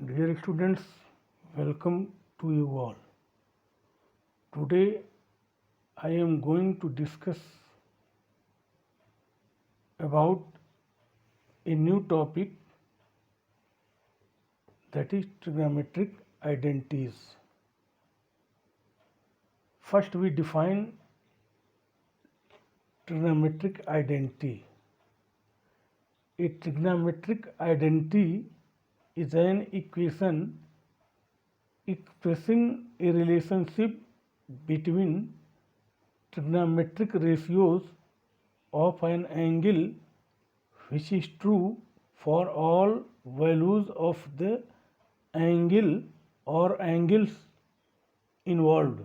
Dear students, welcome to you all. Today I am going to discuss about a new topic, that is trigonometric identities. First we define trigonometric identity. A trigonometric identity is an equation expressing a relationship between trigonometric ratios of an angle which is true for all values of the angle or angles involved.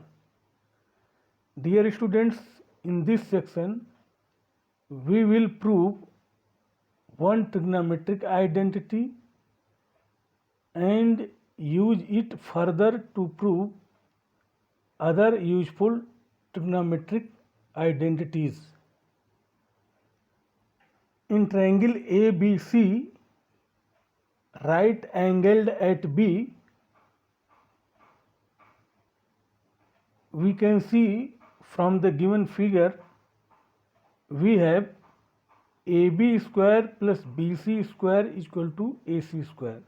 Dear students, in this section we will prove one trigonometric identity and use it further to prove other useful trigonometric identities. In triangle ABC, right angled at B, we can see from the given figure we have AB square plus BC square is equal to AC square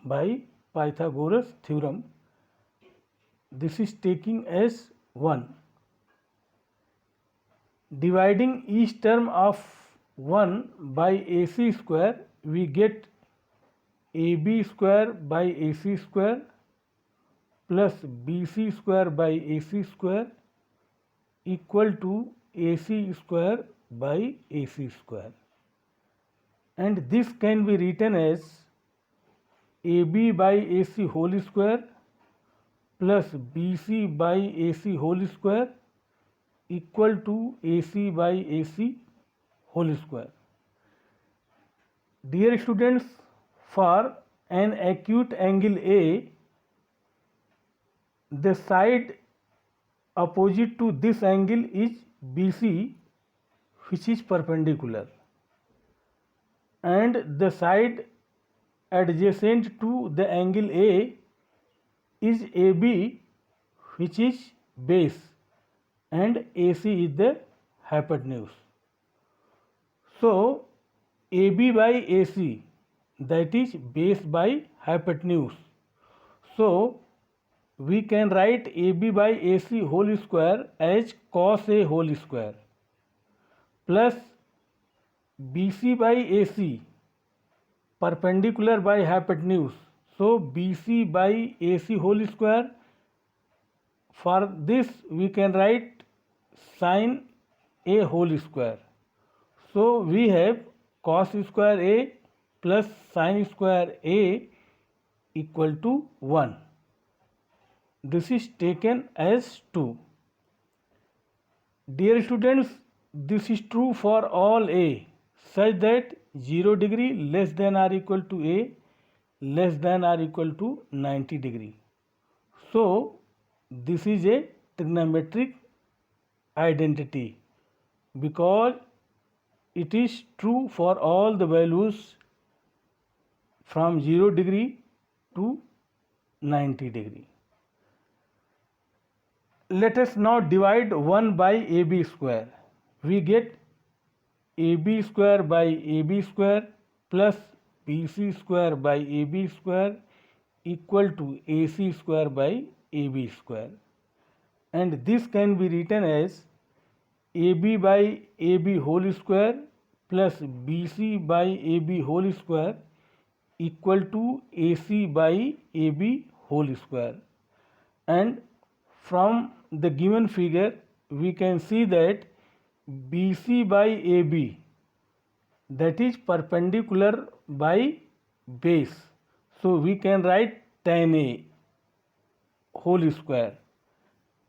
by Pythagoras theorem. This is taking as 1. Dividing each term of 1 by AC square, we get AB square by AC square plus BC square by AC square equal to AC square by AC square. And this can be written as AB by AC whole square plus BC by AC whole square equal to AC by AC whole square. Dear students, for an acute angle A, the side opposite to this angle is BC, which is perpendicular, and the side adjacent to the angle A is AB, which is base, and AC is the hypotenuse. So AB by AC, that is base by hypotenuse. So we can write AB by AC whole square as cos A whole square plus BC by AC perpendicular by hypotenuse. So BC by AC whole square. For this we can write sin A whole square. So we have cos square A plus sin square A equal to 1. This is taken as 2. Dear students, this is true for all A such that 0 degree less than or equal to A less than or equal to 90 degree. So this is a trigonometric identity because it is true for all the values from 0 degree to 90 degree. Let us now divide 1 by AB square. We get AB square by AB square plus BC square by AB square equal to AC square by AB square. And this can be written as AB by AB whole square plus BC by AB whole square equal to AC by AB whole square. And from the given figure we can see that BC by AB, that is perpendicular by base. So we can write tan A whole square,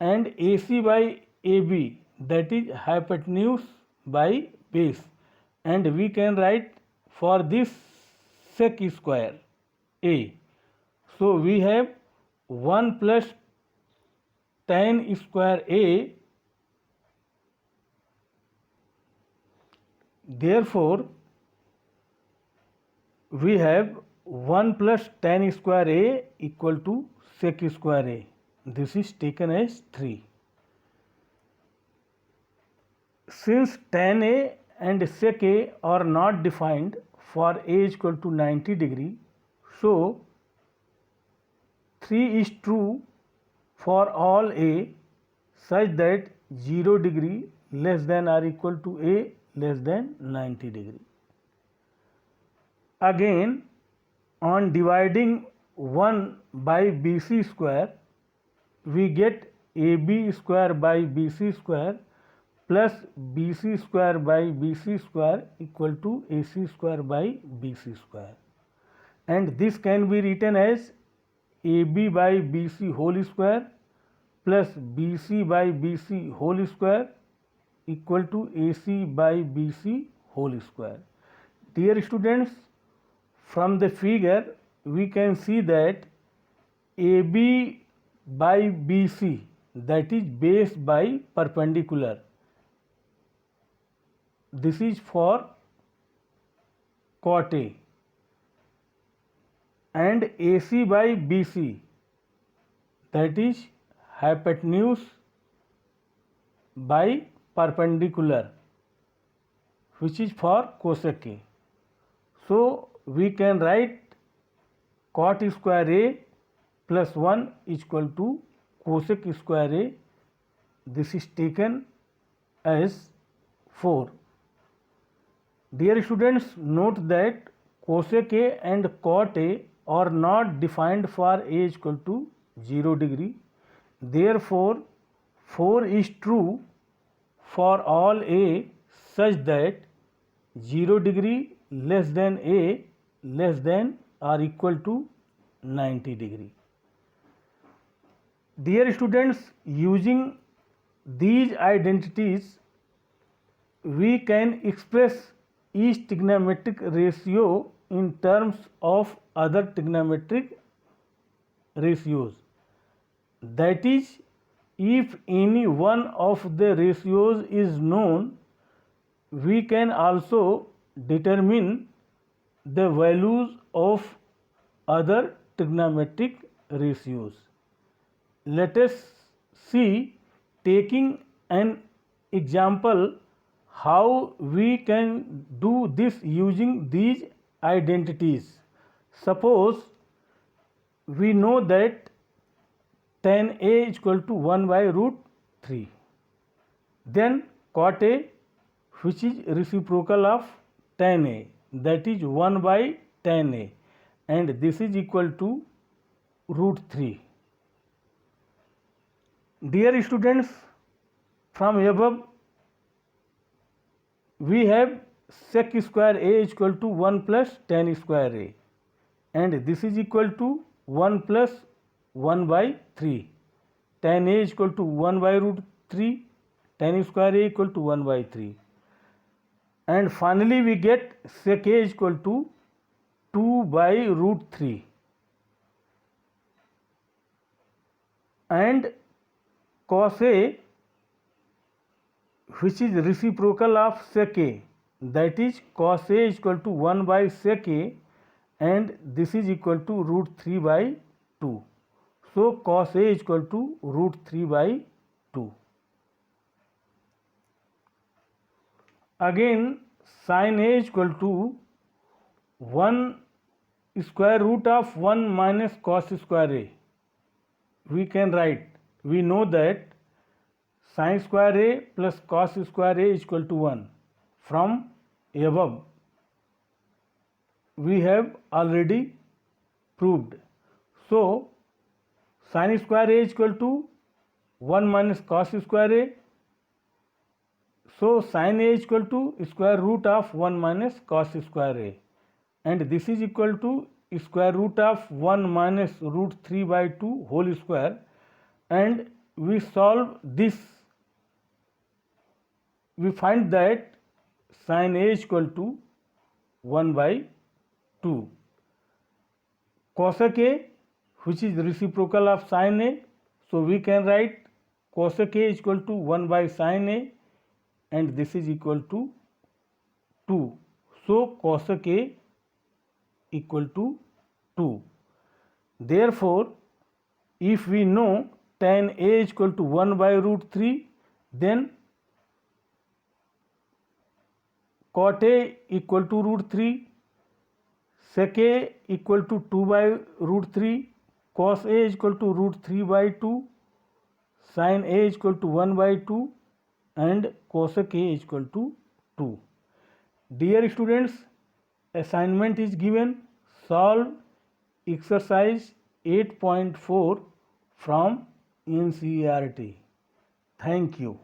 and AC by AB, that is hypotenuse by base, and we can write for this sec square A. So we have 1 plus tan square A. Therefore we have 1 plus tan square a equal to sec square a. This is taken as 3. Since tan a and sec a are not defined for a is equal to 90 degree, so 3 is true for all a such that 0 degree less than or equal to a less than 90 degree. Again, on dividing 1 by bc square, we get ab square by bc square plus bc square by bc square equal to ac square by bc square, and this can be written as ab by bc whole square plus bc by bc whole square equal to ac by bc whole square. Dear students, from the figure we can see that AB by BC, that is base by perpendicular, this is for cot A, and AC by BC, that is hypotenuse by perpendicular, which is for cosec A. So we can write cot square A plus 1 is equal to cosec square A. This is taken as 4. Dear students, note that cosec A and cot A are not defined for A is equal to 0 degree. Therefore, 4 is true for all A such that 0 degree less than A less than or equal to 90 degree. Dear students, using these identities, we can express each trigonometric ratio in terms of other trigonometric ratios. That is, if any one of the ratios is known, we can also determine the values of other trigonometric ratios. Let us see, taking an example, how we can do this using these identities. Suppose we know that tan A is equal to 1 by root 3. Then cot A, which is reciprocal of tan A, that is 1 by tan A, and this is equal to root 3. Dear students, from above we have sec square A is equal to 1 plus tan square A, and this is equal to 1 plus 1 by 3. Tan A is equal to 1 by root 3, tan square A equal to 1 by 3. And finally we get sec A is equal to 2 by root 3, and cos A, which is reciprocal of sec A, that is cos A is equal to 1 by sec A, and this is equal to root 3 by 2. So cos A is equal to root 3 by 2. Again, sin A is equal to 1 square root of 1 minus cos square A. We can write, we know that sin square A plus cos square A is equal to 1. From above, we have already proved. So, sin square A is equal to 1 minus cos square A. So, sin A is equal to square root of 1 minus cos square A, and this is equal to square root of 1 minus root 3 by 2 whole square, and we solve this. We find that sin A is equal to 1 by 2. Cosec A, which is reciprocal of sin A, so we can write cosec A is equal to 1 by sin A, and this is equal to 2. So cosec A equal to 2. Therefore, if we know tan A is equal to 1 by root 3, then cot A equal to root 3, sec A equal to 2 by root 3, cos A is equal to root 3 by 2, sin A is equal to 1 by 2, and cosec A is equal to 2. Dear students, assignment is given. Solve exercise 8.4 from NCERT. Thank you.